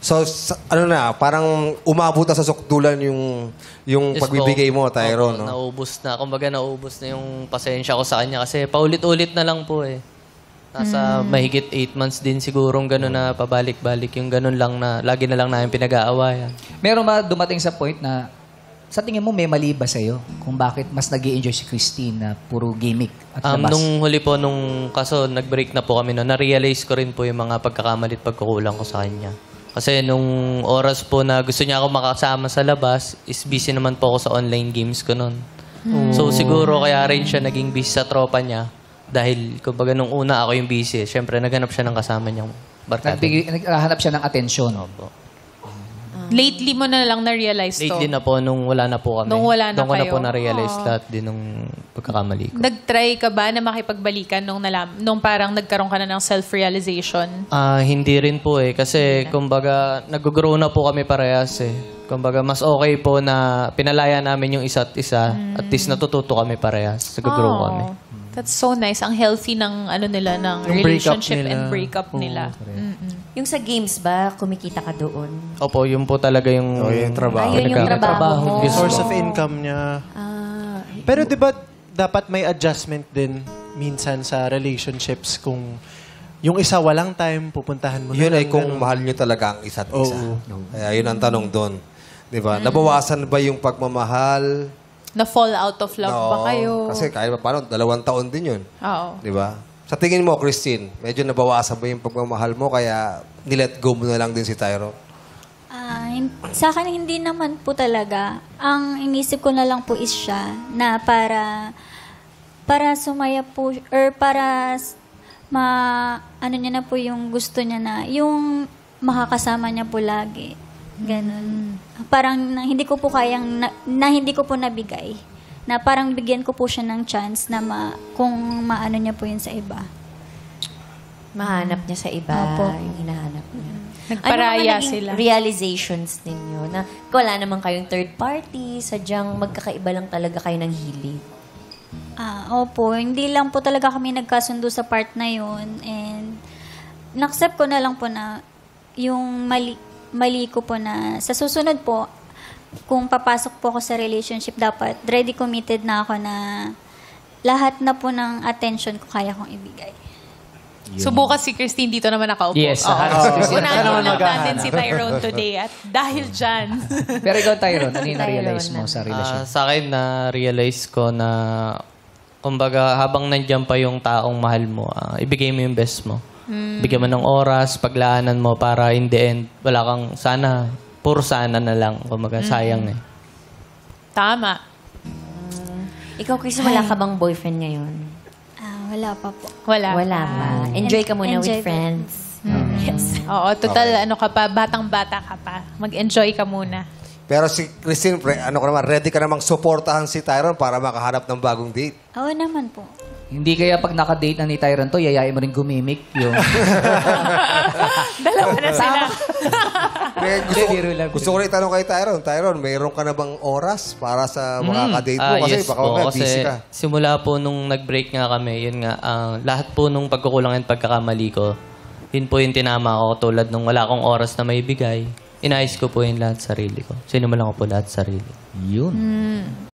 So, ano na, parang umabot na sa sukdulan yung Yes pagbibigay po. mo, Tyron, Opo, no? naubos na. Kumbaga, naubos na yung pasensya ko sa kanya kasi paulit-ulit na lang po eh. Nasa mahigit 8 months din sigurong gano'n na pabalik-balik. Yung gano'n lang na lagi na lang namin pinag-aawayan. Meron ba dumating sa point na sa tingin mo may mali ba sa'yo kung bakit mas nag-i-enjoy si Christine na puro gimmick at labas? Nung huli po, kaso nag-break na po kami noon, na-realize ko rin po yung mga pagkakamali at pagkukulang ko sa kanya. Kasi nung oras po na gusto niya ako makasama sa labas, is busy naman po ako sa online games ko noon. So siguro kaya rin siya naging busy sa tropa niya. Dahil kumbaga nung una ako yung busy, syempre naghanap siya ng kasama niyang barkada. Naghahanap siya ng atensyon. Opo. Lately mo na lang na-realize to? Lately na po, nung wala na po kami. Nung wala na Doon ko na kayo. po na-realize lahat din nung pagkakamali ko. Nag-try ka ba na makipagbalikan nung parang nagkaroon ka na ng self-realization? Hindi rin po eh. Kasi kumbaga nag-grow na po kami parehas eh. Kumbaga mas okay po na pinalaya namin yung isa't isa. At least natututo kami parehas. Nag-grow kami. That's so nice. Ang healthy ng ng Yung relationship breakup nila. and breakup nila. Yung sa games ba, kumikita ka doon? Opo, yun po talaga yung, yung trabaho. Ayun yung trabaho mo. Yung source of income niya. Pero di ba dapat may adjustment din minsan sa relationships kung yung isa walang time, pupuntahan mo Yun na ay lang, kung ganun. mahal nyo talaga ang isa't isa. Oo. Kaya yun ang tanong doon. Di ba? Nabawasan ba yung pagmamahal? Na-fall out of love ba Oo. kayo? Kasi kahit pa paano, 2 taon din yun. Oo. Di ba? Sa tingin mo, Christine, medyo nabawasan ba yung pagmamahal mo kaya nilet go mo na lang din si Tyro? Sa akin, hindi naman po talaga. Ang inisip ko na lang po is siya na para sumaya po, or para ano niya na po yung gusto niya na, yung makakasama niya po lagi. Ganun. Parang hindi ko po kayang, hindi ko po nabigay. Na parang bigyan ko po siya ng chance na kung maano niya po yun sa iba. Mahanap niya sa iba, Opo. yung hinahanap niya. Nagparaya ano mga naging sila. realizations ninyo na wala naman kayong third party, sadyang magkakaiba lang talaga kayo ng hilig? Opo. Hindi lang po talaga kami nagkasundo sa part na yun. And na-accept ko na lang po na yung mali ko po na sa susunod po, kung papasok po ako sa relationship, dapat ready committed na ako na lahat na po ng attention ko kaya kong ibigay. Subukan si Christine dito naman nakaupo. Yes, Oo. Christine. Unahin lang natin si Tyrone today. At dahil dyan, Pero ikaw, Tyron, ano yung na-realize mo sa relasyon? Sa akin, na-realize ko na kumbaga habang nandiyan pa yung taong mahal mo, ibigay mo yung best mo. Bigyan mo ng oras, paglaanan mo para in the end, wala kang puro sana na lang. Kumbaga, sayang eh. tama. Ikaw, Chris, wala ka bang boyfriend ngayon? Wala pa po. Wala. Wala pa. Enjoy ka muna Enjoy with friends. Yes. Oo, total, ano ka pa, batang-bata ka pa. Mag-enjoy ka muna. Pero si Christine, ready ka namang suportahan si Tyron para makahanap ng bagong date? Oo naman po. Hindi kaya pag nakadate na ni Tyron to, yayain mo rin gumimik yung... Dalawa na sila. Gusto ko rin itanong kay Tyron. Tyron, mayroon ka na bang oras para sa makakadate mo? Kasi Yes baka po, mamaya kasi busy ka. simula po nung nag-break nga kami, yun nga, lahat po nung pagkukulang at pagkakamali ko, yun po yung tinama ko tulad nung wala akong oras na may bigay. Inayos ko po yung lahat sarili ko. Sinimulan ko po lahat sarili. Yun.